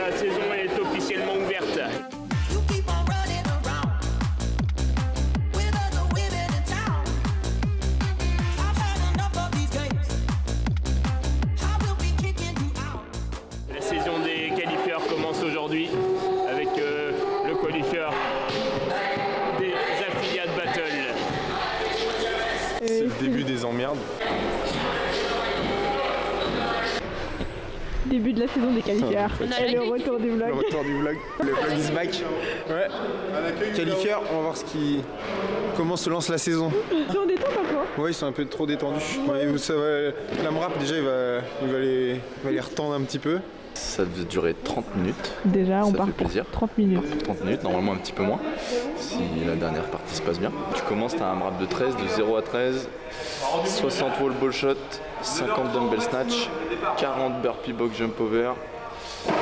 la saison est officiellement ouverte. La saison des qualifieurs commence aujourd'hui avec le qualifieur des affiliates battle. C'est le début des emmerdes. Début de la saison des qualifieurs. Et le retour du vlog. Le retour du vlog. Le vlog is back. Ouais. Qualifieurs, on va voir comment se lance la saison. Ils sont en détente un peu. Ouais, ils sont un peu trop détendus. Ouais, ça va, l'AMRAP déjà il va les retendre un petit peu. Ça devait durer 30 minutes. Déjà, on ça part fait pour plaisir. 30 minutes. On part pour 30 minutes, normalement un petit peu moins, si la dernière partie se passe bien. Tu commences, tu as un AMRAP de 13, de 0 à 13, 60 wall ball shot, 50 dumbbell snatch, 40 burpee box jump over,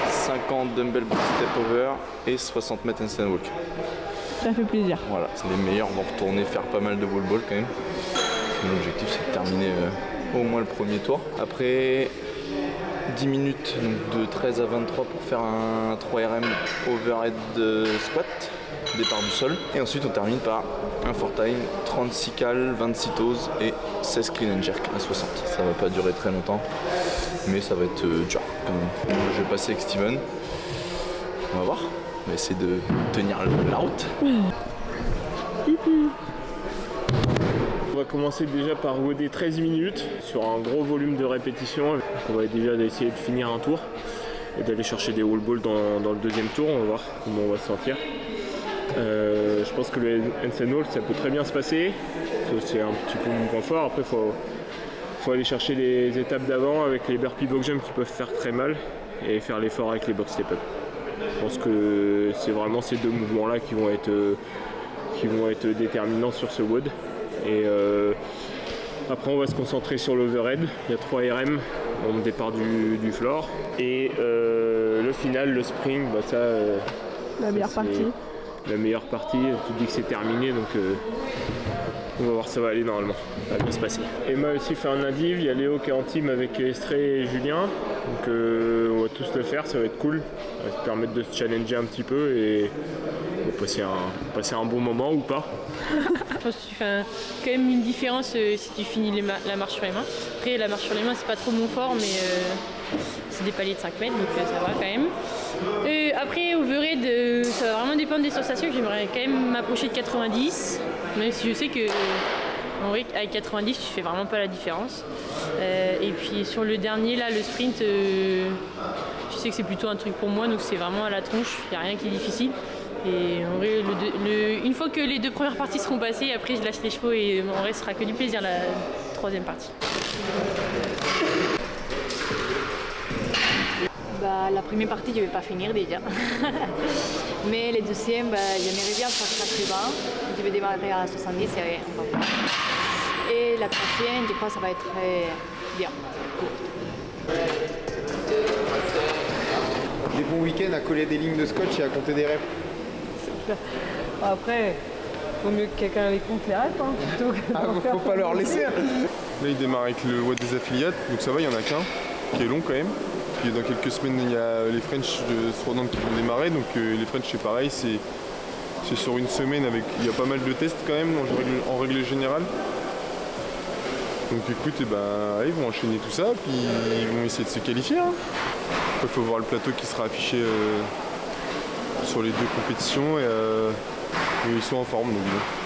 50 dumbbell box step over et 60 mètres handstand walk. Ça fait plaisir. Voilà, c'est les meilleurs, on va retourner faire pas mal de wall ball quand même. L'objectif c'est de terminer au moins le premier tour. Après 10 minutes, donc de 13 à 23 pour faire un 3RM overhead squat, départ du sol. Et ensuite on termine par un 4-time, 36 cal, 26 toes et 16 clean and jerk à 60. Ça va pas durer très longtemps, mais ça va être dur quand même. Je vais passer avec Steven. On va voir. On va essayer de tenir la route. On va commencer déjà par WOD 13 minutes sur un gros volume de répétitions. On va déjà essayer de finir un tour et d'aller chercher des wall balls dans le deuxième tour. On va voir comment on va se sentir. Je pense que le handstand walk ça peut très bien se passer. C'est un petit peu mon point fort. Après faut aller chercher les étapes d'avant avec les burpee box jump qui peuvent faire très mal et faire l'effort avec les box step up. Je pense que c'est vraiment ces deux mouvements là qui vont être déterminants sur ce WOD. Et après on va se concentrer sur l'overhead. Il y a 3 RM au départ du floor. Et le final, le spring, bah ça La meilleure partie. La meilleure partie, tu dis que c'est terminé donc on va voir, ça va aller normalement, ça va bien se passer. Emma aussi fait un indiv, il y a Léo qui est en team avec Estrée et Julien, donc on va tous le faire, ça va être cool, ça va te permettre de se challenger un petit peu et on va passer un bon moment ou pas. Je pense que tu fais quand même une différence si tu finis la marche sur les mains. Après la marche sur les mains c'est pas trop mon fort mais c'est des paliers de 5 mètres donc ça va quand même. Après overhead ça va vraiment dépendre des sensations, j'aimerais quand même m'approcher de 90 même si je sais que en vrai avec 90 tu fais vraiment pas la différence. Et puis sur le dernier là le sprint je sais que c'est plutôt un truc pour moi donc c'est vraiment à la tronche, il n'y a rien qui est difficile. Et en vrai, une fois que les 2 premières parties seront passées, après je lâche les chevaux et en vrai ce sera que du plaisir la 3e partie. Bah, la première partie je ne vais pas finir déjà. Mais les deuxièmes, bah, j'aimerais bien faire 80. Je vais démarrer à 70 et on va voir. Et la troisième, je crois que ça va être bien. Des bons week-ends à coller des lignes de scotch et à compter des reps. Après, vaut mieux que quelqu'un les compte les reps plutôt que faut pas leur laisser. Là il démarre avec le WOD des affiliates, donc ça va, il y en a qu'un qui est long quand même. Puis dans quelques semaines il y a les French de Strodant qui vont démarrer, donc les French c'est pareil, c'est sur une semaine avec, il y a pas mal de tests quand même en règle générale. Donc écoute, et ben, ils vont enchaîner tout ça, puis ils vont essayer de se qualifier. Hein. Il faut voir le plateau qui sera affiché sur les 2 compétitions et ils sont en forme, donc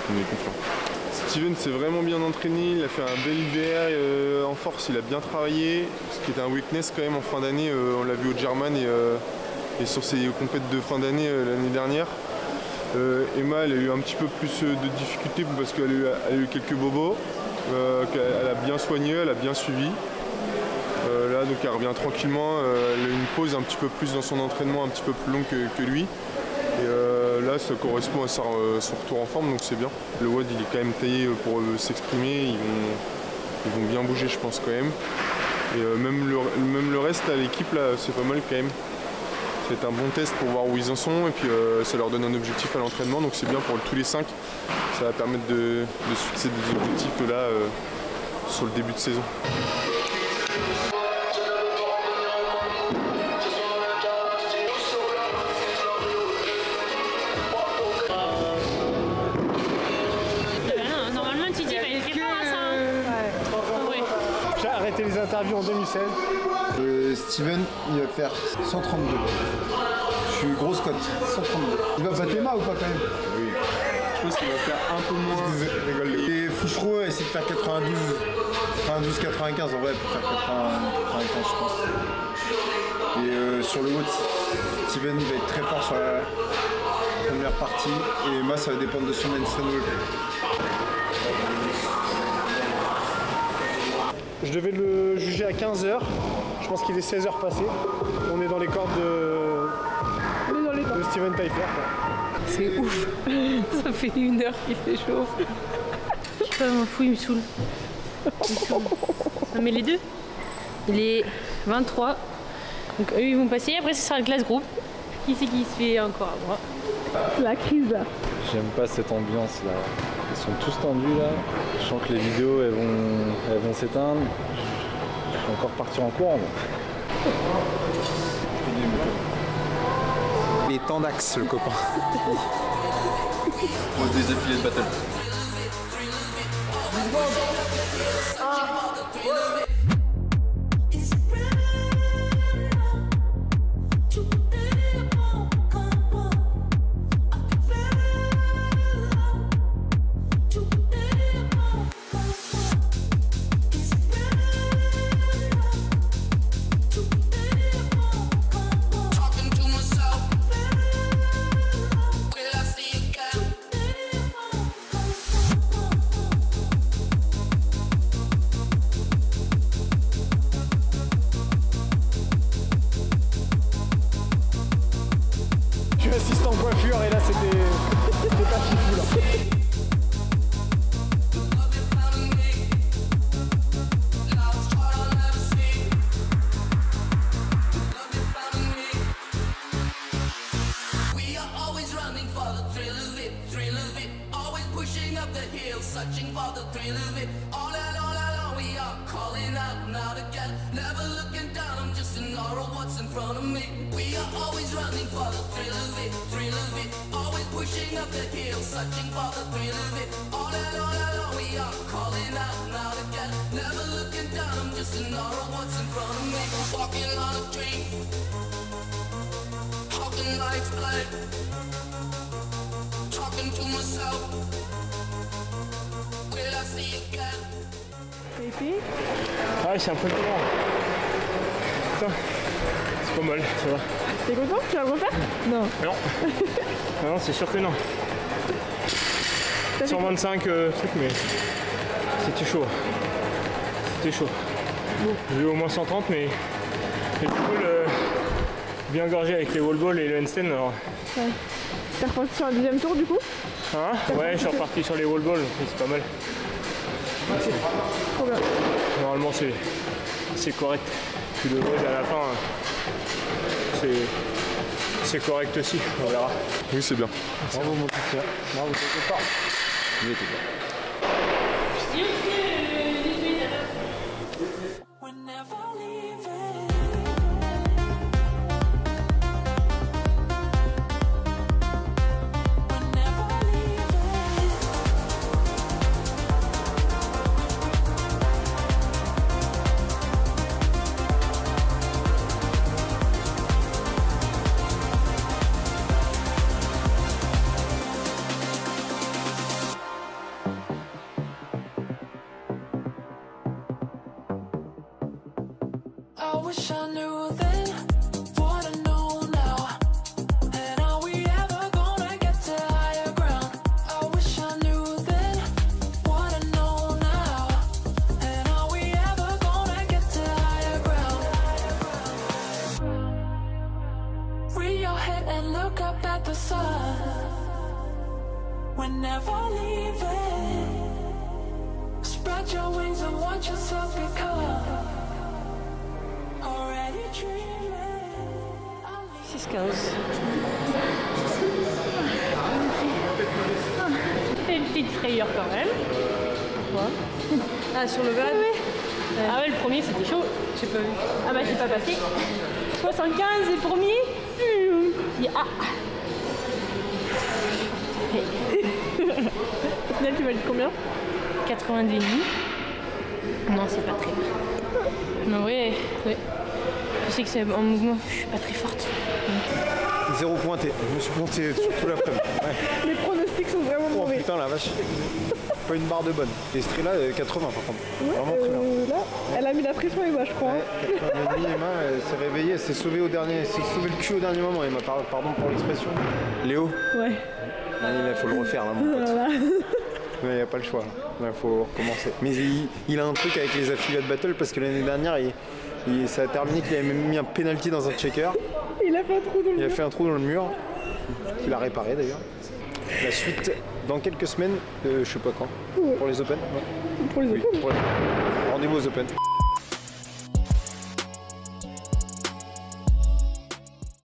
on est confiant. Steven s'est vraiment bien entraîné, il a fait un bel hiver en force, il a bien travaillé, ce qui était un weakness quand même en fin d'année, on l'a vu au German et sur ses compètes de fin d'année l'année dernière. Emma elle a eu un petit peu plus de difficultés parce qu'elle a eu quelques bobos, qu'elle a bien soigné, elle a bien suivi. Là donc elle revient tranquillement, elle a eu une pause un petit peu plus dans son entraînement, un petit peu plus longue que lui. Et là ça correspond à son retour en forme donc c'est bien. Le WOD il est quand même taillé pour s'exprimer, ils vont bien bouger je pense quand même. Et même le reste à l'équipe là c'est pas mal quand même. C'est un bon test pour voir où ils en sont et puis ça leur donne un objectif à l'entraînement donc c'est bien pour tous les 5. Ça va permettre de fixer des objectifs là sur le début de saison. interview en 2016. Steven, il va faire 132. Je suis grosse cote, 132. Il va battre Emma ou pas quand même? Oui. Je pense qu'il va faire un peu moins. Et Fouchereau essaie de faire 92, 95 en vrai, pour faire 95 je pense. Et sur le haut, Steven il va être très fort sur la première partie. Et Emma ça va dépendre de son handstand. Je devais le juger à 15h. Je pense qu'il est 16h passé. On est dans les cordes de Steven Taillefer. C'est ouf. Ça fait 1 heure qu'il s'échauffe. Je sais pas, m'en fous, il me saoule. Non mais les deux. Il est 23. Donc eux ils vont passer. Après ce sera le classe groupe. Qui c'est qui se fait encore à moi? La crise là. J'aime pas cette ambiance là. Ils sont tous tendus là. Je sens que les vidéos elles vont s'éteindre. Je vais encore partir en courant. Il est tendax le copain. Mode des affiliés de battle. Assistant coiffure et là c'était pas fifou là. Searching for the thrill of it. All along, we are calling out now to get. Never looking down, I'm just in awe of what's in front of me. Walking on a dream, talking like blood, talking to myself. Will I see again? Ouais, c'est un peu grand. Putain, c'est pas mal, ça va. T'es content? Tu vas le refaire? Non. Non. Non, c'est sûr que non. 125 trucs, mais c'était chaud. C'était chaud. Bon. J'ai eu au moins 130, mais du coup, bien gorgé avec les wall balls et le handstand. Alors... Ouais. T'es reparti sur un deuxième tour du coup? Hein? Ouais, je suis reparti sur les wall balls, c'est pas mal. Trop bien. Normalement, c'est correct. Puis le void à la fin, c'est correct aussi, on verra. Oui, c'est bien. Bravo mon petit frère. Bravo, c'était fort. Il était bien. I wish I knew then what I know now. And are we ever gonna get to higher ground? I wish I knew then what I know now. And are we ever gonna get to higher ground? Rear your head and look up at the sun. We're never leaving. Spread your wings and watch yourself become. 6-15. C'est une petite frayeur quand même. Pourquoi? Ah, sur le verre? Ouais. Ah ouais, le premier c'était chaud. J'ai pas vu. Ah bah c'est pas passé. 75 les premiers. Ah. Au final, tu valides combien? 82,5. Non, c'est pas très bien. Mais ouais. Je sais que c'est en mouvement, je suis pas très forte. 0 pointé. Je me suis monté sur tout l'après-midi. Ouais. Les pronostics sont vraiment Oh mauvais. putain la vache. Pas une barre de bonne. Et Strela 80 par contre. Vraiment très bien. Là, elle a mis la pression Emma, je crois. Ouais, 80 Emma, elle s'est réveillée, elle s'est sauvée au dernier, elle s'est sauvée le cul au dernier moment, Emma, pardon pour l'expression. Léo, Ouais. il faut le refaire là mon pote. Voilà. Mais il n'y a pas le choix, il faut recommencer. Mais il a un truc avec les affiliates battle parce que l'année dernière, ça a terminé qu'il avait même mis un penalty dans un checker. Il a fait un trou dans le Il a mur. fait un trou dans le mur, qu'il a réparé d'ailleurs. La suite dans quelques semaines, je sais pas quand, pour les Open. Pour les Oui, Open. pour les- Rendez-vous aux Open.